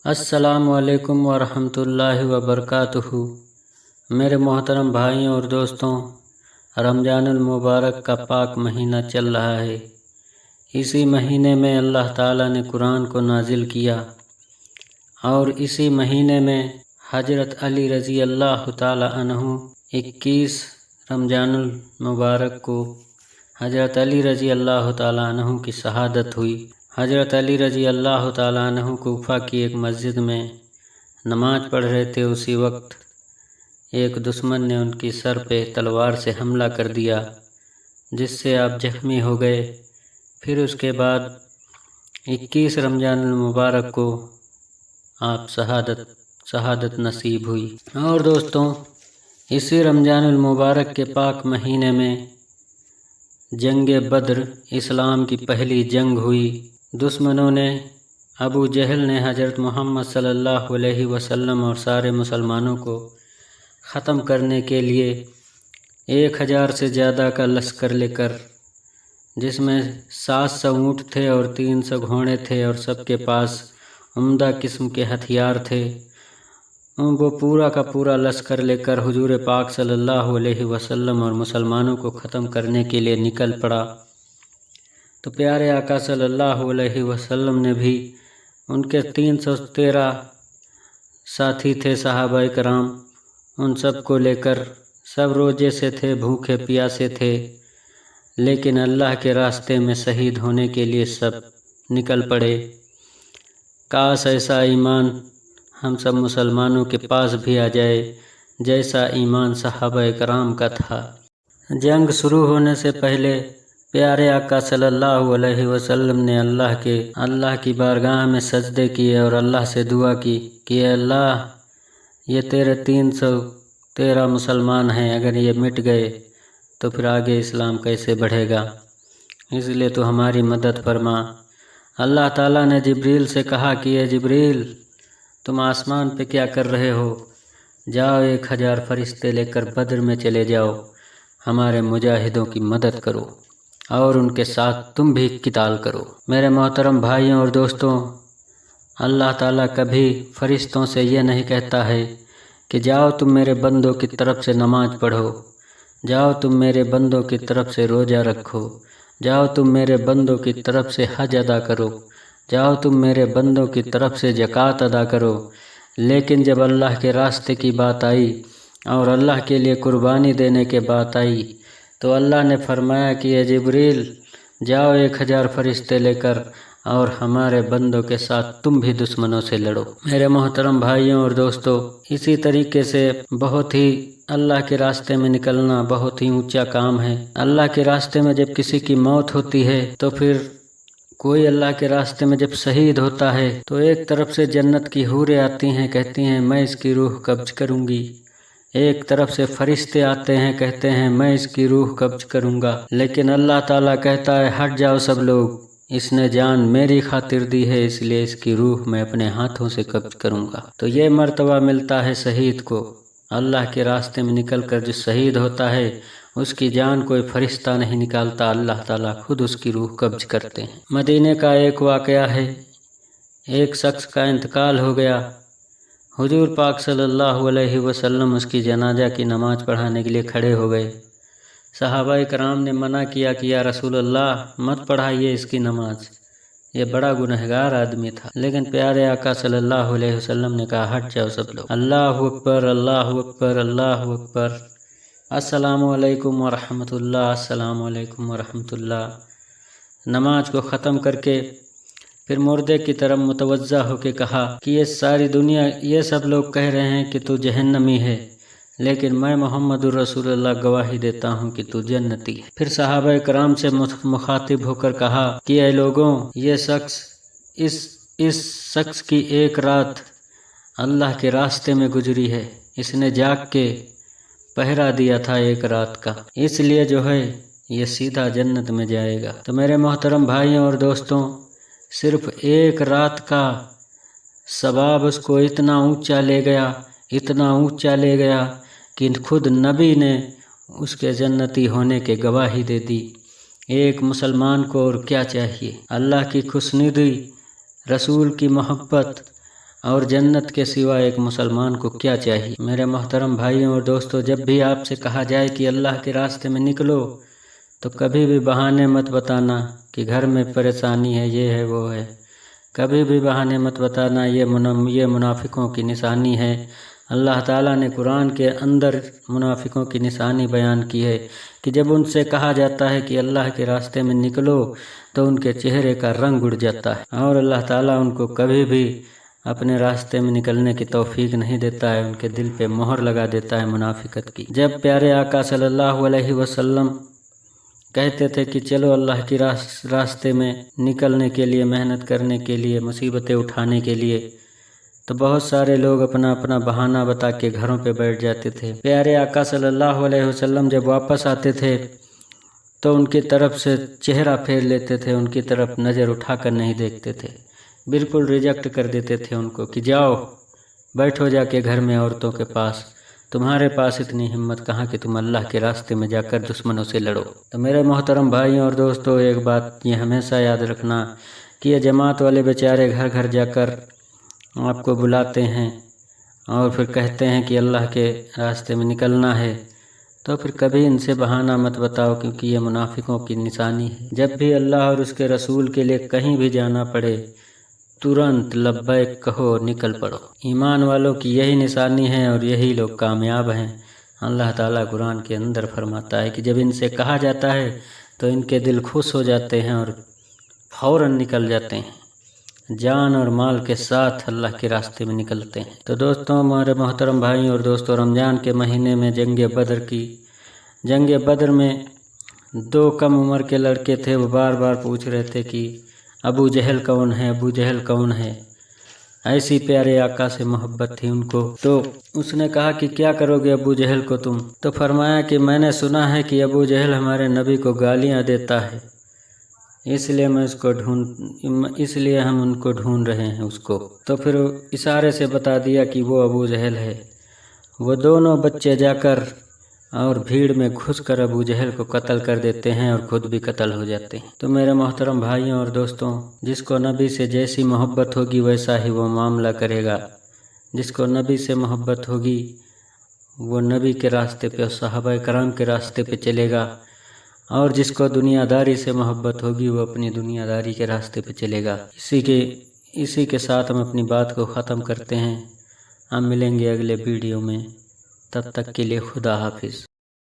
السلام علیکم ورحمۃ اللہ وبرکاتہ۔ میرے محترم بھائیوں اور دوستوں، رمضان المبارک کا پاک مہینہ چل رہا ہے۔ اسی مہینے میں اللہ تعالیٰ نے قرآن کو نازل کیا اور اسی مہینے میں حضرت علی رضی اللہ تعالیٰ عنہ 21 رمضان المبارک کو حضرت علی رضی اللہ تعالیٰ عنہ کی شہادت ہوئی۔ حضرت علی رضی اللہ تعالیٰ عنہ کوفہ کی ایک مسجد میں نماز پڑھ رہے تھے۔ اسی وقت ایک دشمن نے ان کی سر پہ تلوار سے حملہ کر دیا، جس سے آپ زخمی ہو گئے۔ پھر اس کے بعد 21 رمضان المبارک کو آپ شہادت نصیب ہوئی۔ اور دوستوں، اسی رمضان المبارک کے پاک مہینے میں جنگ بدر اسلام کی پہلی جنگ ہوئی۔ دشمنوں نے، ابو جہل نے حضرت محمد صلی اللہ علیہ وسلم اور سارے مسلمانوں کو ختم کرنے کے لیے 1000 سے زیادہ کا لشکر لے کر، جس میں 700 اونٹ تھے اور 300 گھوڑے تھے اور سب کے پاس عمدہ قسم کے ہتھیار تھے، وہ پورا کا پورا لشکر لے کر حضور پاک صلی اللہ علیہ وسلم اور مسلمانوں کو ختم کرنے کے لیے نکل پڑا۔ تو پیارے آقا صلی اللہ علیہ وسلم نے بھی، ان کے 313 ساتھی تھے صحابہ کرام، ان سب کو لے کر، سب روزے سے تھے، بھوکے پیاسے تھے، لیکن اللہ کے راستے میں شہید ہونے کے لیے سب نکل پڑے۔ کاش ایسا ایمان ہم سب مسلمانوں کے پاس بھی آ جائے جیسا ایمان صحابہ کرام کا تھا۔ جنگ شروع ہونے سے پہلے پیارے آقا صلی اللہ علیہ وسلم نے اللہ کی بارگاہ میں سجدے کیے اور اللہ سے دعا کی کہ اے اللہ، یہ تیرے 313 مسلمان ہیں، اگر یہ مٹ گئے تو پھر آگے اسلام کیسے بڑھے گا، اس لیے تو ہماری مدد فرما۔ اللہ تعالیٰ نے جبریل سے کہا کہ اے جبریل، تم آسمان پہ کیا کر رہے ہو؟ جاؤ 1000 فرشتے لے کر بدر میں چلے جاؤ، ہمارے مجاہدوں کی مدد کرو اور ان کے ساتھ تم بھی قتال کرو۔ میرے محترم بھائیوں اور دوستوں، اللہ تعالیٰ کبھی فرشتوں سے یہ نہیں کہتا ہے کہ جاؤ تم میرے بندوں کی طرف سے نماز پڑھو، جاؤ تم میرے بندوں کی طرف سے روزہ رکھو، جاؤ تم میرے بندوں کی طرف سے حج ادا کرو، جاؤ تم میرے بندوں کی طرف سے زکوٰۃ ادا کرو۔ لیکن جب اللہ کے راستے کی بات آئی اور اللہ کے لیے قربانی دینے کے بات آئی تو اللہ نے فرمایا کہ اے جبریل، جاؤ 1000 فرشتے لے کر اور ہمارے بندوں کے ساتھ تم بھی دشمنوں سے لڑو۔ میرے محترم بھائیوں اور دوستوں، اسی طریقے سے بہت ہی اللہ کے راستے میں نکلنا بہت ہی اونچا کام ہے۔ اللہ کے راستے میں جب کسی کی موت ہوتی ہے تو پھر کوئی اللہ کے راستے میں جب شہید ہوتا ہے تو ایک طرف سے جنت کی حوریں آتی ہیں، کہتی ہیں میں اس کی روح قبض کروں گی، ایک طرف سے فرشتے آتے ہیں، کہتے ہیں میں اس کی روح قبض کروں گا، لیکن اللہ تعالیٰ کہتا ہے ہٹ جاؤ سب لوگ، اس نے جان میری خاطر دی ہے، اس لیے اس کی روح میں اپنے ہاتھوں سے قبض کروں گا۔ تو یہ مرتبہ ملتا ہے شہید کو۔ اللہ کے راستے میں نکل کر جو شہید ہوتا ہے اس کی جان کوئی فرشتہ نہیں نکالتا، اللہ تعالیٰ خود اس کی روح قبض کرتے ہیں۔ مدینے کا ایک واقعہ ہے، ایک شخص کا انتقال ہو گیا، حضور پاک صلی اللہ علیہ وسلم اس کی جنازہ کی نماز پڑھانے کے لیے کھڑے ہو گئے۔ صحابہ کرام نے منع کیا کہ یا رسول اللہ مت پڑھائیے اس کی نماز، یہ بڑا گنہگار آدمی تھا، لیکن پیارے آقا صلی اللہ علیہ وسلم نے کہا ہٹ جاؤ سب لوگ، اللہ اکبر اللہ اکبر اللہ اکبر، السلام علیکم ورحمۃ اللہ، السلام علیکم ورحمۃ اللہ۔ نماز کو ختم کر کے پھر مردے کی طرف متوجہ ہو کے کہا کہ یہ ساری دنیا، یہ سب لوگ کہہ رہے ہیں کہ تو جہنمی ہے، لیکن میں محمد الرسول اللہ گواہی دیتا ہوں کہ تو جنتی ہے۔ پھر صحابہ کرام سے مخاطب ہو کر کہا کہ اے لوگوں، یہ شخص اس شخص کی ایک رات اللہ کے راستے میں گزری ہے، اس نے جاگ کے پہرا دیا تھا ایک رات کا، اس لیے جو ہے یہ سیدھا جنت میں جائے گا۔ تو میرے محترم بھائیوں اور دوستوں، صرف ایک رات کا ثواب اس کو اتنا اونچا لے گیا، اتنا اونچا لے گیا کہ خود نبی نے اس کے جنتی ہونے کے گواہی دے دی۔ ایک مسلمان کو اور کیا چاہیے؟ اللہ کی خوشنودی، رسول کی محبت اور جنت کے سوا ایک مسلمان کو کیا چاہیے؟ میرے محترم بھائیوں اور دوستوں، جب بھی آپ سے کہا جائے کہ اللہ کے راستے میں نکلو تو کبھی بھی بہانے مت بتانا کہ گھر میں پریشانی ہے، یہ ہے وہ ہے۔ کبھی بھی بہانے مت بتانا، یہ منافقوں کی نشانی ہے۔ اللہ تعالیٰ نے قرآن کے اندر منافقوں کی نشانی بیان کی ہے کہ جب ان سے کہا جاتا ہے کہ اللہ کے راستے میں نکلو تو ان کے چہرے کا رنگ اڑ جاتا ہے، اور اللہ تعالیٰ ان کو کبھی بھی اپنے راستے میں نکلنے کی توفیق نہیں دیتا ہے، ان کے دل پہ مہر لگا دیتا ہے منافقت کی۔ جب پیارے آقا صلی اللہ علیہ وسلم کہتے تھے کہ چلو اللہ کی راستے میں نکلنے کے لیے، محنت کرنے کے لیے، مصیبتیں اٹھانے کے لیے، تو بہت سارے لوگ اپنا اپنا بہانہ بتا کے گھروں پہ بیٹھ جاتے تھے۔ پیارے آقا صلی اللہ علیہ وسلم جب واپس آتے تھے تو ان کی طرف سے چہرہ پھیر لیتے تھے، ان کی طرف نظر اٹھا کر نہیں دیکھتے تھے، بالکل ریجیکٹ کر دیتے تھے ان کو کہ جاؤ بیٹھو جا کے گھر میں عورتوں کے پاس، تمہارے پاس اتنی ہمت کہاں کہ تم اللہ کے راستے میں جا کر دشمنوں سے لڑو۔ تو میرے محترم بھائیوں اور دوستوں، ایک بات یہ ہمیشہ یاد رکھنا کہ یہ جماعت والے بیچارے گھر گھر جا کر آپ کو بلاتے ہیں اور پھر کہتے ہیں کہ اللہ کے راستے میں نکلنا ہے، تو پھر کبھی ان سے بہانہ مت بتاؤ، کیونکہ یہ منافقوں کی نشانی ہے۔ جب بھی اللہ اور اس کے رسول کے لیے کہیں بھی جانا پڑے ترنت لبیک کہو، نکل پڑو۔ ایمان والوں کی یہی نشانی ہے اور یہی لوگ کامیاب ہیں۔ اللہ تعالیٰ قرآن کے اندر فرماتا ہے کہ جب ان سے کہا جاتا ہے تو ان کے دل خوش ہو جاتے ہیں اور فوراً نکل جاتے ہیں، جان اور مال کے ساتھ اللہ کے راستے میں نکلتے ہیں۔ تو دوستوں، ہمارے محترم بھائیوں اور دوستوں، رمضان کے مہینے میں جنگ بدر میں 2 کم عمر کے لڑکے تھے، وہ بار بار پوچھ رہے تھے کہ ابو جہل کون ہے، ابو جہل کون ہے۔ ایسی پیارے آقا سے محبت تھی ان کو، تو اس نے کہا کہ کیا کرو گے ابو جہل کو تم؟ تو فرمایا کہ میں نے سنا ہے کہ ابو جہل ہمارے نبی کو گالیاں دیتا ہے، اس لیے ہم ان کو ڈھونڈ رہے ہیں اس کو۔ تو پھر اشارے سے بتا دیا کہ وہ ابو جہل ہے۔ وہ دونوں بچے جا کر اور بھیڑ میں گھس کر ابو جہل کو قتل کر دیتے ہیں اور خود بھی قتل ہو جاتے ہیں۔ تو میرے محترم بھائیوں اور دوستوں، جس کو نبی سے جیسی محبت ہوگی ویسا ہی وہ معاملہ کرے گا۔ جس کو نبی سے محبت ہوگی وہ نبی کے راستے پہ، صحابہ کرام کے راستے پہ چلے گا، اور جس کو دنیا داری سے محبت ہوگی وہ اپنی دنیا داری کے راستے پہ چلے گا۔ اسی کے ساتھ ہم اپنی بات کو ختم کرتے ہیں۔ ہم ملیں گے اگلے ویڈیو میں، تب تک کے لیے خدا حافظ۔